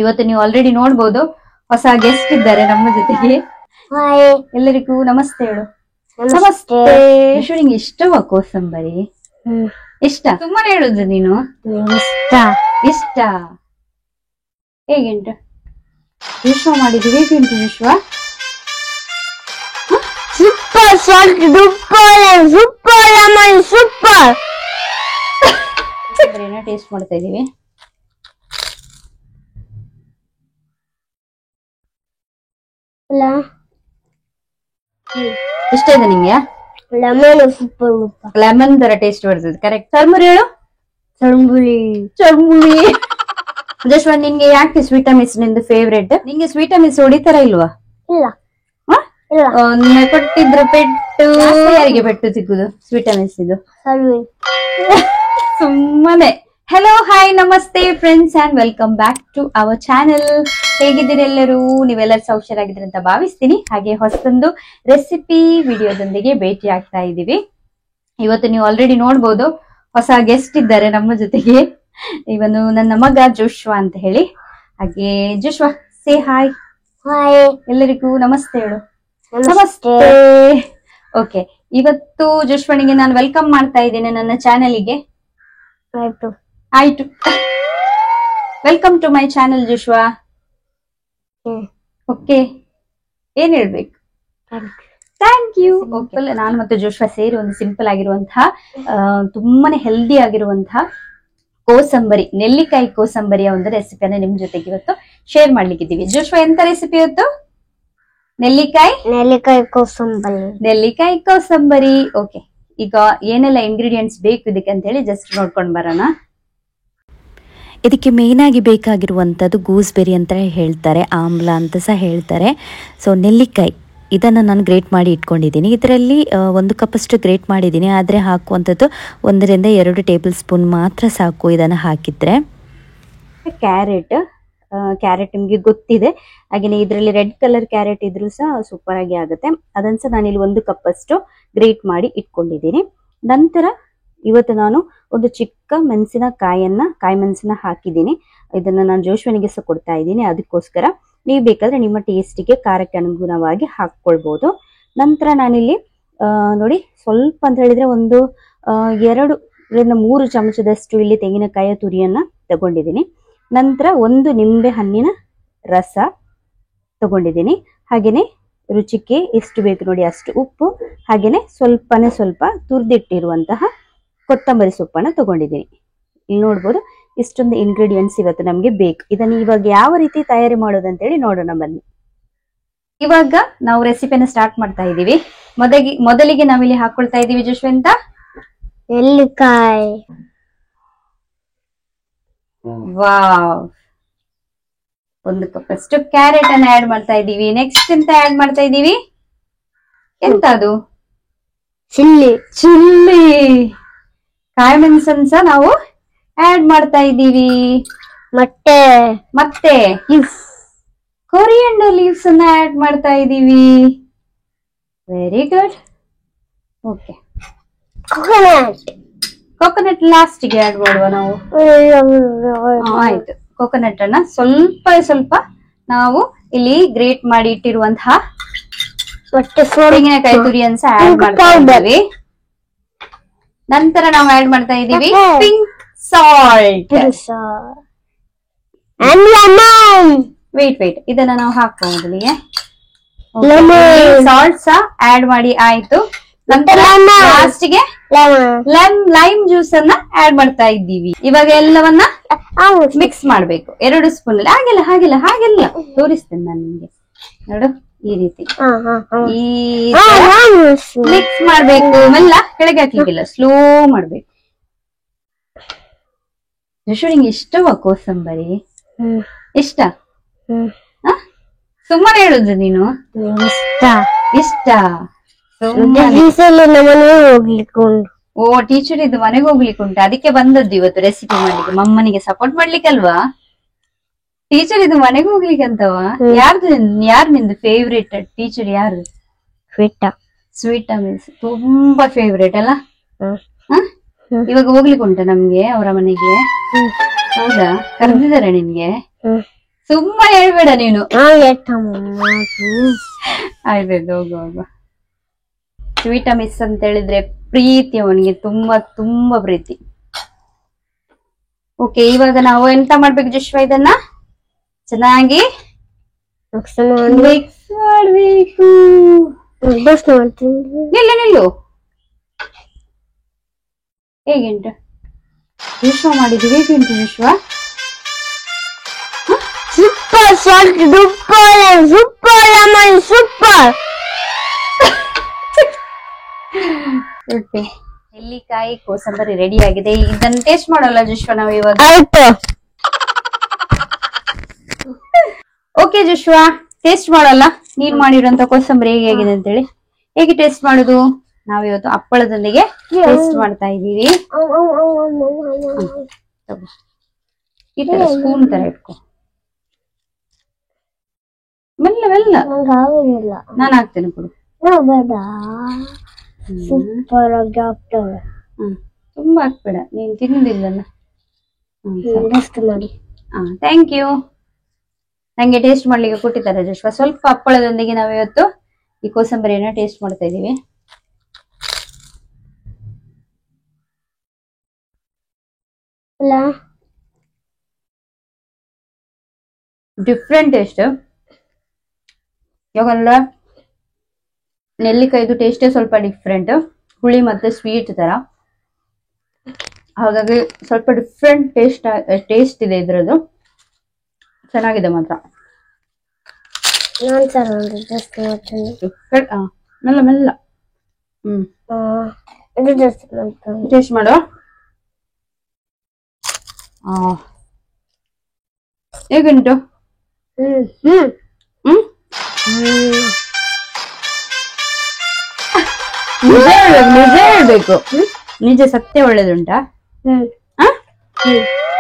ಇವತ್ತು ನೀವು ಆಲ್ರೆಡಿ ನೋಡ್ಬೋದು ಹೊಸ ಗೆಸ್ಟ್ ಇದ್ದಾರೆ ನಮ್ಮ ಜೊತೆಗೆ. ಎಲ್ಲರಿಗೂ ನಮಸ್ತೆ ಹೇಳು. ನಮಸ್ತೆ. ನಿಂಗೆ ಇಷ್ಟವಾ ಕೋಸಂಬರಿ? ಇಷ್ಟ. ಸುಮ್ಮನೆ ಹೇಳುದು ನೀನು. ಇಷ್ಟ. ಹೇಗುಂಟು ವಿಶ್ವ ಮಾಡಿದ್ದು? ಹೇಗುಂಟು ವಿಶ್ವ? Super salt super super lemon super. Taste ಮಾಡ್ತಾ ಇದೀವಿ. ಇಷ್ಟ ಇದೆ ನಿಂಗೆ? Lemon super. ಲೆಮನ್ ತರ ಟೇಸ್ಟ್ ಬರ್ತದೆ. ಕರೆಕ್ಟ್. ಚರ್ಮುರಿ ಹೇಳು. ಚರ್ಮುರಿ. ಜಶ್ವಂತ್, ನಿನ್ಗೆ ಯಾಕೆ ಸ್ವೀಟ್ ಮಿಸ್ ನಿಂದು ಫೇವ್ರೆಟ್? ನಿಂಗೆ ಸ್ವೀಟ್ ಮಿಸ್ ಹೊಡಿತಾರ ಇಲ್ವಾ? ಇಲ್ಲ. ಕೊಟ್ಟಿದ್ರು ಪೆಟ್ಟು. ಯಾರಿಗೆ ಪೆಟ್ಟು ಸಿಗುದು ಸ್ವೀಟ್ ಮಿಸ್ ಇದು? ಸುಮ್ಮನೆ. ಹೆಲೋ, ಹಾಯ್, ನಮಸ್ತೆ friends and welcome back to our channel. ಹೇಗಿದ್ದೀರಿ ಎಲ್ಲರೂ? ನೀವೆಲ್ಲರೂ ಹುಷಾರಾಗಿದ್ದೀರಿ ಅಂತ ಭಾವಿಸ್ತೀನಿ. ಹಾಗೆ ಹೊಸದೊಂದು ರೆಸಿಪಿ ವಿಡಿಯೋದೊಂದಿಗೆ ಭೇಟಿ ಆಗ್ತಾ ಇದ್ದೀವಿ. ಇವತ್ತು ನೀವು ಆಲ್ರೆಡಿ ನೋಡ್ಬೋದು ಹೊಸ ಗೆಸ್ಟ್ ಇದ್ದಾರೆ ನಮ್ಮ ಜೊತೆಗೆ. ಇವನು ನನ್ನ ಮಗ ಜೋಶ್ವಾ ಅಂತ ಹೇಳಿ. ಹಾಗೆ ಜೋಶ್ವಾ, ಸೇ ಹಾಯ್. ಹಾಯ್. ಎಲ್ಲರಿಗೂ ನಮಸ್ತೆ ಹೇಳು. ನಮಸ್ತೆ. ಓಕೆ, ಇವತ್ತು ಜೋಶ್ವನಿಗೆ ನಾನು ವೆಲ್ಕಮ್ ಮಾಡ್ತಾ ಇದ್ದೇನೆ ನನ್ನ ಚಾನೆಲ್ಗೆ. ಆಯ್ತು. Welcome to my channel Joshua. Okay, ಏನ್ ಹೇಳ್ಬೇಕು? Thank you. ಓಕೆ, ನಾನು ಮತ್ತೆ ಜೋಶ್ವಾ ಸೇರಿ ಒಂದು ಸಿಂಪಲ್ ಆಗಿರುವಂತಹ ತುಂಬಾನೇ ಹೆಲ್ದಿ ಆಗಿರುವಂತಹ ಕೋಸಂಬರಿ, ನೆಲ್ಲಿಕಾಯಿ ಕೋಸಂಬರಿಯ ಒಂದು ರೆಸಿಪಿಯನ್ನು ನಿಮ್ ಜೊತೆಗೆ ಇವತ್ತು ಶೇರ್ ಮಾಡ್ಲಿಕ್ಕಿದ್ದೀವಿ. ಜೋಶ್ವಾ, ಎಂತ ರೆಸಿಪಿ ಇವತ್ತು? ನೆಲ್ಲಿಕಾಯಿ ಕೋಸಂಬರಿ. ನೆಲ್ಲಿಕಾಯಿ ಕೋಸಂಬರಿ. ಓಕೆ, ಈಗ ಏನೆಲ್ಲ ಇಂಗ್ರೀಡಿಯೆಂಟ್ಸ್ ಬೇಕು ಇದಕ್ಕೆ ಅಂತ ಹೇಳಿ ಜಸ್ಟ್ ನೋಡ್ಕೊಂಡು ಬರೋಣ. ಇದಕ್ಕೆ ಮೇಯ್ನಾಗಿ ಬೇಕಾಗಿರುವಂಥದ್ದು ಗೂಸ್ಬೆರಿ ಅಂತ ಹೇಳ್ತಾರೆ, ಆಮ್ಲ ಅಂತ ಸಹ ಹೇಳ್ತಾರೆ. ಸೊ ನೆಲ್ಲಿಕಾಯಿ ಇದನ್ನು ನಾನು ಗ್ರೇಟ್ ಮಾಡಿ ಇಟ್ಕೊಂಡಿದ್ದೀನಿ. ಇದರಲ್ಲಿ 1 ಕಪ್ಪಷ್ಟು ಗ್ರೇಟ್ ಮಾಡಿದ್ದೀನಿ. ಆದರೆ ಹಾಕುವಂಥದ್ದು 1 ರಿಂದ 2 ಟೇಬಲ್ ಸ್ಪೂನ್ ಮಾತ್ರ ಸಾಕು ಇದನ್ನು ಹಾಕಿದರೆ. ಕ್ಯಾರೆಟ್ ನಿಮಗೆ ಗೊತ್ತಿದೆ. ಹಾಗೆಯೇ ಇದರಲ್ಲಿ ರೆಡ್ ಕಲರ್ ಕ್ಯಾರೆಟ್ ಇದ್ರೂ ಸಹ ಸೂಪರ್ ಆಗಿ ಆಗುತ್ತೆ. ಅದನ್ನು ಸಹ ನಾನಿಲ್ಲಿ 1 ಕಪ್ಪಷ್ಟು ಗ್ರೇಟ್ ಮಾಡಿ ಇಟ್ಕೊಂಡಿದ್ದೀನಿ. ನಂತರ ಇವತ್ತು ನಾನು ಒಂದು ಚಿಕ್ಕ ಕಾಯಿ ಮೆಣಸಿನ ಹಾಕಿದ್ದೀನಿ. ಇದನ್ನ ನಾನು ಜೋಶ್ವನಿಗೆ ಸಹ ಕೊಡ್ತಾ ಇದ್ದೀನಿ. ಅದಕ್ಕೋಸ್ಕರ ನೀವು ಬೇಕಾದ್ರೆ ನಿಮ್ಮ ಟೇಸ್ಟಿಗೆ ಖಾರಕ್ಕೆ ಅನುಗುಣವಾಗಿ ಹಾಕೊಳ್ಬಹುದು. ನಂತರ ನಾನಿಲ್ಲಿ ನೋಡಿ ಸ್ವಲ್ಪ ಅಂತ ಹೇಳಿದ್ರೆ ಒಂದು 2 ರಿಂದ 3 ಚಮಚದಷ್ಟು ಇಲ್ಲಿ ತೆಂಗಿನಕಾಯಿಯ ತುರಿಯನ್ನ ತಗೊಂಡಿದ್ದೀನಿ. ನಂತರ 1 ನಿಂಬೆ ಹಣ್ಣಿನ ರಸ ತಗೊಂಡಿದ್ದೀನಿ. ಹಾಗೇನೆ ರುಚಿಗೆ ಎಷ್ಟು ಬೇಕು ನೋಡಿ ಅಷ್ಟು ಉಪ್ಪು, ಹಾಗೇನೆ ಸ್ವಲ್ಪ ತುರಿದಿಟ್ಟಿರುವಂತಹ ಕೊತ್ತಂಬರಿ ಸೊಪ್ಪನ್ನು ತಗೊಂಡಿದ್ದೀನಿ. ಇಲ್ಲಿ ನೋಡ್ಬೋದು ಇಷ್ಟೊಂದು ಇಂಗ್ರೀಡಿಯೆಂಟ್ಸ್ ಇವತ್ತು ನಮ್ಗೆ ಬೇಕು. ಇದನ್ನು ಇವಾಗ ಯಾವ ರೀತಿ ತಯಾರಿ ಮಾಡೋದಂತ ಹೇಳಿ ನೋಡೋಣ ಬನ್ನಿ. ಇವಾಗ ನಾವು ರೆಸಿಪಿನ ಸ್ಟಾರ್ಟ್ ಮಾಡ್ತಾ ಇದ್ದೀವಿ. ಮೊದಲಿಗೆ ನಾವಿಲ್ಲಿ ಹಾಕೊಳ್ತಾ ಇದೀವಿ ಜಶ್ವಂತ ನೆಲ್ಲಿಕಾಯಿ. ವಾವ್, 1 ಕಪ್ ಅಷ್ಟು ಕ್ಯಾರೆಟ್ ಅನ್ನ ಆಡ್ ಮಾಡ್ತಾ ಇದೀವಿ. ನೆಕ್ಸ್ಟ್ ಎಂತ ಆಡ್ ಮಾಡ್ತಾ ಇದೀವಿ? ಎಂತ ಅದು? ಚಿಲ್ಲಿ. ಕಾಯಿ ಮೆಣಸನ್ನು ಸಹ ನಾವು ಆಡ್ ಮಾಡ್ತಾ ಇದ್ದೀವಿ. ಮತ್ತೆ ಕೊರಿಯಂಡರ್ ಲೀವ್ಸ್ ಅನ್ನ ಆಡ್ ಮಾಡ್ತಾ ಇದ್ದೀವಿ. Very good. ಓಕೆ, ಕೋಕೋನಟ್ ಲಾಸ್ಟಿಗೆ ಆಡ್ ಮಾಡುವ ನಾವು. ಆಯ್ತು, ಕೋಕೋನಟ್ ಅನ್ನ ಸ್ವಲ್ಪ ನಾವು ಇಲ್ಲಿ ಗ್ರೇಟ್ ಮಾಡಿ ಇಟ್ಟಿರುವಂತಹ ತೆಂಗಿನಕಾಯಿ ತುರಿಯನ್ನು ಸಹ ಆಡ್ ಮಾಡ್ತಾ ಇದ್ದೀವಿ. ನಂತರ ನಾವು ಆಡ್ ಮಾಡ್ತಾ ಇದ್ದೀವಿ ಪಿಂಕ್ ಸಾಲ್ಟ್. ವೇಟ್ ಇದನ್ನ ನಾವು ಹಾಕುವ ಮೊದಲಿಗೆ. ಸಾಲ್ಟ್ ಸಹ ಆಡ್ ಮಾಡಿ ಆಯ್ತು. ನಂತರ ಲಾಸ್ಟ್ಗೆ ಲೈಮ್ ಜ್ಯೂಸ್ ಅನ್ನ ಆಡ್ ಮಾಡ್ತಾ ಇದ್ದೀವಿ. ಇವಾಗ ಎಲ್ಲವನ್ನ ಮಿಕ್ಸ್ ಮಾಡ್ಬೇಕು 2 ಸ್ಪೂನ್ ಅಲ್ಲಿ. ಹಾಗೆಲ್ಲ ತೋರಿಸ್ತೇನೆ ನಾನು ನಿಮ್ಗೆ. ನೋಡು, ಈ ರೀತಿ ಮಿಕ್ಸ್ ಮಾಡ್ಬೇಕು. ಮೆಲ್ಲ, ಕೆಳಗೆ ಹಾಕ್ಲಿಕ್ಕಿಲ್ಲ, ಸ್ಲೋ ಮಾಡ್ಬೇಕು. ನಿಂಗೆ ಇಷ್ಟವಾ ಕೋಸಂಬರಿ? ಇಷ್ಟ. ಸುಮ್ಮನೆ ಹೇಳುದು ನೀನು. ಇಷ್ಟ. ಓ, ಟೀಚರ್ ಇದು ಮನೆಗೆ ಹೋಗ್ಲಿಕ್ಕೆ ಉಂಟು, ಅದಕ್ಕೆ ಬಂದದ್ದು ಇವತ್ತು ರೆಸಿಪಿ ಮಾಡ್ಲಿಕ್ಕೆ. ಮಮ್ಮನಿಗೆ ಸಪೋರ್ಟ್ ಮಾಡ್ಲಿಕ್ಕೆ ಅಲ್ವಾ? ಟೀಚರ್ ಇದು ಮನೆಗೆ ಹೋಗ್ಲಿಕ್ಕೆ ಅಂತವಾ? ಯಾರು ನಿಂದು ಫೇವ್ರೇಟ್ ಟೀಚರ್ ಯಾರು? ಸ್ವೀಟಾ ಮಿಸ್ ತುಂಬಾ ಫೇವ್ರೇಟ್ ಅಲ್ಲ? ಇವಾಗ ಹೋಗ್ಲಿಕ್ಕೆ ಉಂಟ ನಮ್ಗೆ ಅವರ ಮನೆಗೆ? ಹೌದಾ? ಕರೆದಿದ್ದಾರೆ ನಿನ್ಗೆ? ತುಂಬಾ ಹೇಳ್ಬೇಡ ನೀನು. ಆಯ್ತಾಯ್ತು, ಹೋಗು ಹೋಗು. ಸ್ವೀಟ ಮಿಸ್ ಅಂತ ಹೇಳಿದ್ರೆ ಪ್ರೀತಿ, ಅವನಿಗೆ ತುಂಬಾ ತುಂಬಾ ಪ್ರೀತಿ. ಓಕೆ, ಇವಾಗ ನಾವು ಎಂತ ಮಾಡ್ಬೇಕು ಜಶ್ವ? ಇದನ್ನ ಚೆನ್ನಾಗಿ ಮಿಕ್ಸ್ ಮಾಡ್ಬೇಕು. ನಿಲ್ಲು. ಹೇಗುಂಟು ವಿಶ್ವ ಮಾಡಿದ್ದು? ಹೇಗುಂಟು ವಿಶ್ವ? Super salt super super lemon super. Okay, ನೆಲ್ಲಿಕಾಯಿ ಕೋಸಂಬರಿ ರೆಡಿ ಆಗಿದೆ. ಇದನ್ನ ಟೇಸ್ಟ್ ಮಾಡೋಲ್ಲ ಜಶ್ವ ನಾವು ಇವಾಗ? ಆಯ್ತು. ಓಕೆ ಜಶ್ವ, ಟೇಸ್ಟ್ ಮಾಡಲ್ಲ. ನೀನ್ ಮಾಡಿರೋಂತ ಕೋಸಂಬರಿ ಹೇಗಿದೆ ಅಂತೇಳಿ. ಹೇಗೆ ಟೇಸ್ಟ್ ಮಾಡುದು? ನಾವಿವತ್ತು ಹಪ್ಪಳದೊಂದಿಗೆ ಟೇಸ್ಟ್ ಮಾಡ್ತಾ ಇದೀವಿ. ಈ ತರ ಸ್ಪೂನ್ ತರ ಇಟ್ಕೊ. ಮೆಲ್ಲ ಮೆಲ್ಲ. ನಾನು ಹಾಕ್ತೇನೆ ಕೊಡು. ಸೂಪರ್ ಆಗಿ ಆಗ್ತದೆ. ತುಂಬಾ ಹಾಕ್ಬೇಡ, ನೀನ್ ತಿನ್ನುದಿಲ್ಲಲ್ಲ. ಮಾಡಿ. Thank you. ನಂಗೆ ಟೇಸ್ಟ್ ಮಾಡ್ಲಿಕ್ಕೆ ಕೊಟ್ಟಿದ್ದಾರೆ ಜಶ್ವ. ಸ್ವಲ್ಪ ಹಪ್ಪಳದೊಂದಿಗೆ ನಾವಿವತ್ತು ಈ ಕೋಸಂಬರಿಯನ್ನ ಟೇಸ್ಟ್ ಮಾಡ್ತಾ ಇದೀವಿ. Different taste. ಯಾಕಂದ್ರೆ ನೆಲ್ಲಿಕಾಯ್ದು ಟೇಸ್ಟೇ ಸ್ವಲ್ಪ ಡಿಫ್ರೆಂಟ್, ಹುಳಿ ಮತ್ತೆ ಸ್ವೀಟ್ ತರ. ಹಾಗಾಗಿ ಸ್ವಲ್ಪ ಡಿಫ್ರೆಂಟ್ ಟೇಸ್ಟ್ ಇದೆ ಇದ್ರದ್ದು. ಚೆನ್ನಾಗಿದೆ ಮಾತ್ರ. ಮೆಲ್ಲ ಮೆಲ್ಲ. ಟೇಸ್ಟ್ ಮಾಡು. ಹೇಗುಂಟು? ನಿಜ ಹೇಳ್ಬೇಕು. ನಿಜ ಸತ್ಯ ಒಳ್ಳೇದುಂಟಾ?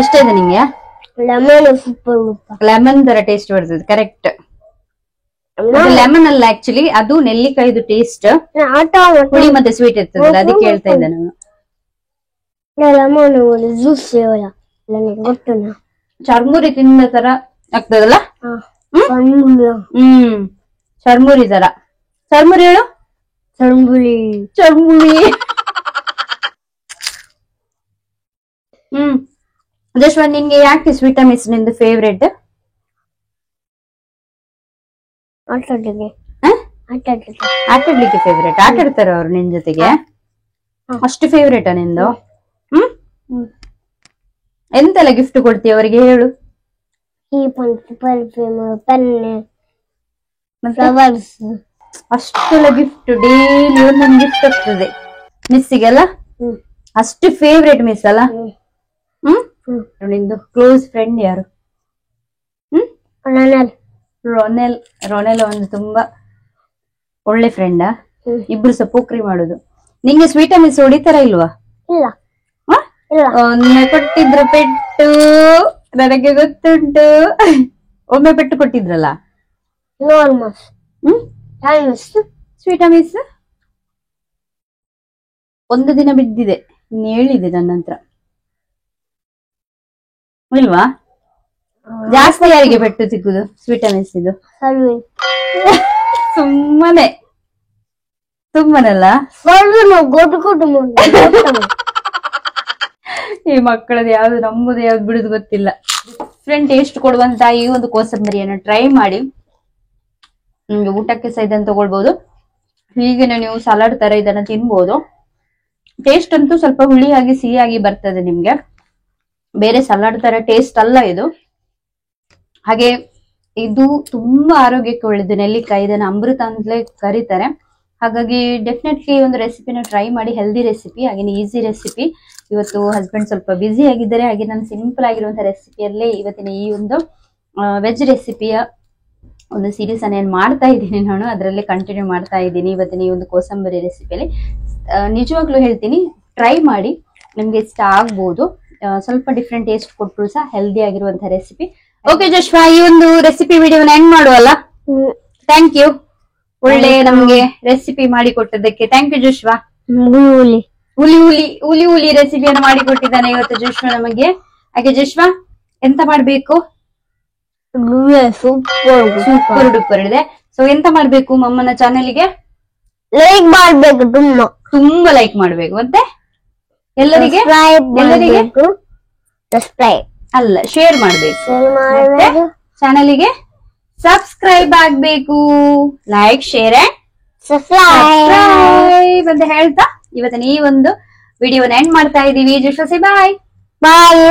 ಇಷ್ಟ ಇದೆ ನಿಂಗೆ? ಲೆಮನ್ ತರ ಟೇಸ್ಟ್ ಬರ್ತದೆ. ಕರೆಕ್ಟ್. ಲೆಮನ್ ಅಲ್ಲ ಆಕ್ಚುಲಿ, ಅದು ನೆಲ್ಲಿಕಾಯ್ದು ಟೇಸ್ಟ್. ಹುಳಿ ಮತ್ತೆ ಸ್ವೀಟ್ ಇರ್ತದಲ್ಲ, ಅದಕ್ಕೆ ಹೇಳ್ತಾ ಇದ್ದೆ ನಾನು. ಚರ್ಮುರಿ ತಿಂದ ತರ ಆಗ್ತದಲ್ಲ. ಚರ್ಮುರಿ ತರ. ಚರ್ಮುರಿ ಹೇಳು. ಚರ್ಮುರಿ. ಜಶ್ವಂತ್, ನಿನ್ಗೆ ಯಾಕೆ ಸ್ವೀಟ ಮಿಸ್ ನಿಂದು ಫೇವ್ರೇಟ್? ಆಟಾಡ್ಲಿಕ್ಕೆ ಫೇವ್ರೇಟ್. ಆಟ ಆಡ್ತಾರ ಅವ್ರು ನಿನ್ ಜೊತೆಗೆ? ಅಷ್ಟು ಫೇವ್ರೇಟಾ ನಿಂದು? ಎಂತೆಲ್ಲ ಗಿಫ್ಟ್ ಕೊಡ್ತೀಯ ಅವರಿಗೆ ಹೇಳು? ಅಷ್ಟೆಲ್ಲ ಗಿಫ್ಟ್, ಡೈಲಿ ಒಂದೊಂದು ಗಿಫ್ಟ್ ಆಗ್ತದೆ ಮಿಸ್ಸಿಗೆಲ್ಲ. ಅಷ್ಟು ಫೇವ್ರೇಟ್ ಮಿಸ್ ಅಲ್ಲ? ನಿಂದು ಕ್ಲೋಸ್ ಫ್ರೆಂಡ್ ಯಾರು? ರೊನೆಲ್. ರೊನೆಲ್ ಒಂದು ತುಂಬಾ ಒಳ್ಳೆ ಫ್ರೆಂಡಾ? ಇಬ್ರು ಸಹ ಪೋಖ್ರಿ ಮಾಡುದು. ನಿಂಗೆ ಸ್ವೀಟ ಮಿಸ್ ಹೊಡಿತಾರ ಇಲ್ವಾ? ಒಮ್ಮೆ ಕೊಟ್ಟಿದ್ರು ಪೆಟ್ಟು, ನನಗೆ ಗೊತ್ತುಂಟು. ಒಮ್ಮೆ ಪೆಟ್ಟು ಕೊಟ್ಟಿದ್ರಲ್ಲ. ಸ್ವೀಟ ಮಿಸ್ ಒಂದು ದಿನ ಬಿದ್ದಿದೆ, ಇನ್ನು ಹೇಳಿದೆ ನನ್ನ ಹತ್ರ. ಇಲ್ವಾ? ಜಾಸ್ತಿ ಯಾರಿಗೆ ಪೆಟ್ಟು ಸಿಕ್ಕುದು ಸ್ವೀಟ ಮಿಸ್ ಇದು? ಸುಮ್ಮನೆ ಸುಮ್ಮನಲ್ಲ. ಈ ಮಕ್ಕಳದ್ದು ಯಾವ್ದು ನಮ್ಮದು ಯಾವ್ದು ಬಿಡುದು ಗೊತ್ತಿಲ್ಲ. ಡಿಫ್ರೆಂಟ್ ಟೇಸ್ಟ್ ಕೊಡುವಂತ ಈ ಒಂದು ಕೋಸಂಬರಿಯನ್ನು ಟ್ರೈ ಮಾಡಿ. ನಿಮ್ಗೆ ಊಟಕ್ಕೆ ಸಹ ಇದನ್ನು ತಗೊಳ್ಬಹುದು. ಹೀಗೇನೆ ನೀವು ಸಲಾಡ್ ತರ ಇದನ್ನ ತಿನ್ಬಹುದು. ಟೇಸ್ಟ್ ಅಂತೂ ಸ್ವಲ್ಪ ಹುಳಿಯಾಗಿ ಸಿಹಿಯಾಗಿ ಬರ್ತದೆ ನಿಮ್ಗೆ. ಬೇರೆ ಸಲಾಡ್ ತರ ಟೇಸ್ಟ್ ಅಲ್ಲ ಇದು. ಹಾಗೆ ಇದು ತುಂಬಾ ಆರೋಗ್ಯಕ್ಕೆ ಒಳ್ಳೇದು ನೆಲ್ಲಿಕಾಯಿ. ಇದನ್ನ ಅಮೃತ ಅಂತಲೇ ಕರೀತಾರೆ. ಹಾಗಾಗಿ ಡೆಫಿನೆಟ್ಲಿ ಒಂದು ರೆಸಿಪಿನ ಟ್ರೈ ಮಾಡಿ. ಹೆಲ್ದಿ ರೆಸಿಪಿ, ಹಾಗೆ ಈಸಿ ರೆಸಿಪಿ. ಇವತ್ತು ಹಸ್ಬೆಂಡ್ ಸ್ವಲ್ಪ ಬ್ಯುಸಿ ಆಗಿದ್ದಾರೆ, ಹಾಗೆ ನಾನು ಸಿಂಪಲ್ ಆಗಿರುವಂತಹ ರೆಸಿಪಿಯಲ್ಲೇ ಇವತ್ತಿನ ಈ ಒಂದು ವೆಜ್ ರೆಸಿಪಿಯ ಒಂದು ಸೀರೀಸ್ ಅನ್ನ ಏನ್ ಮಾಡ್ತಾ ಇದ್ದೀನಿ ನಾನು, ಅದರಲ್ಲಿ ಕಂಟಿನ್ಯೂ ಮಾಡ್ತಾ ಇದ್ದೀನಿ ಇವತ್ತಿನ ಈ ಒಂದು ಕೋಸಂಬರಿ ರೆಸಿಪಿಯಲ್ಲಿ. ನಿಜವಾಗ್ಲೂ ಹೇಳ್ತೀನಿ, ಟ್ರೈ ಮಾಡಿ, ನಿಮ್ಗೆ ಇಷ್ಟ ಆಗ್ಬಹುದು. ಸ್ವಲ್ಪ ಡಿಫ್ರೆಂಟ್ ಟೇಸ್ಟ್ ಕೊಟ್ಟರು ಸಹ ಹೆಲ್ದಿ ಆಗಿರುವಂತಹ ರೆಸಿಪಿ. ಓಕೆ ಜಶ್ವಾ, ಈ ಒಂದು ರೆಸಿಪಿ ವಿಡಿಯೋನ ಎಂಡ್ ಮಾಡುವಲ್ಲ? Thank you. ಒಳ್ಳೆ ನಮ್ಗೆ ರೆಸಿಪಿ ಮಾಡಿ ಕೊಟ್ಟದಕ್ಕೆ ಥ್ಯಾಂಕ್ ಯು ಜಶ್ವಾ. ಹುಲಿ ರೆಸಿಪಿಯನ್ನು ಮಾಡಿ ಕೊಟ್ಟಿದ್ದಾನೆ ಇವತ್ತು ಜಶ್ವಾ ನಮಗೆ. ಹಾಗೆ ಜಶ್ವಾ, ಎಂತ ಮಾಡ್ಬೇಕು? ಸೂಪರ್ ಸೂಪರ್ ಡೂಪರ್ ಇದೆ. ಸೊ ಎಂತ ಮಾಡ್ಬೇಕು ಮಮ್ಮನ ಚಾನೆಲ್ಗೆ? ಲೈಕ್ ಮಾಡ್ಬೇಕು, ತುಂಬಾ ಲೈಕ್ ಮಾಡ್ಬೇಕು, ಮತ್ತೆ ಎಲ್ಲರಿಗೆ ಸಬ್ಸ್ಕ್ರೈಬ್ ಅಲ್ಲ ಶೇರ್ ಮಾಡ್ಬೇಕು, ಮಾಡ್ಬೇಕು, ಚಾನೆಲ್ಗೆ ಸಬ್ಸ್ಕ್ರೈಬ್ ಆಗ್ಬೇಕು. ಲೈಕ್ ಶೇರ್ ಅಂಡ್ ಸಬ್ಸ್ಕ್ರೈಬ್ ಅಂತ ಹೇಳ್ತಾ ಇವತ್ತಿನ ಈ ಒಂದು ವಿಡಿಯೋನ ಎಂಡ್ ಮಾಡ್ತಾ ಇದೀವಿ. ಜಸ್ಟ್ ಬಾಯ್. ಬಾಯ್.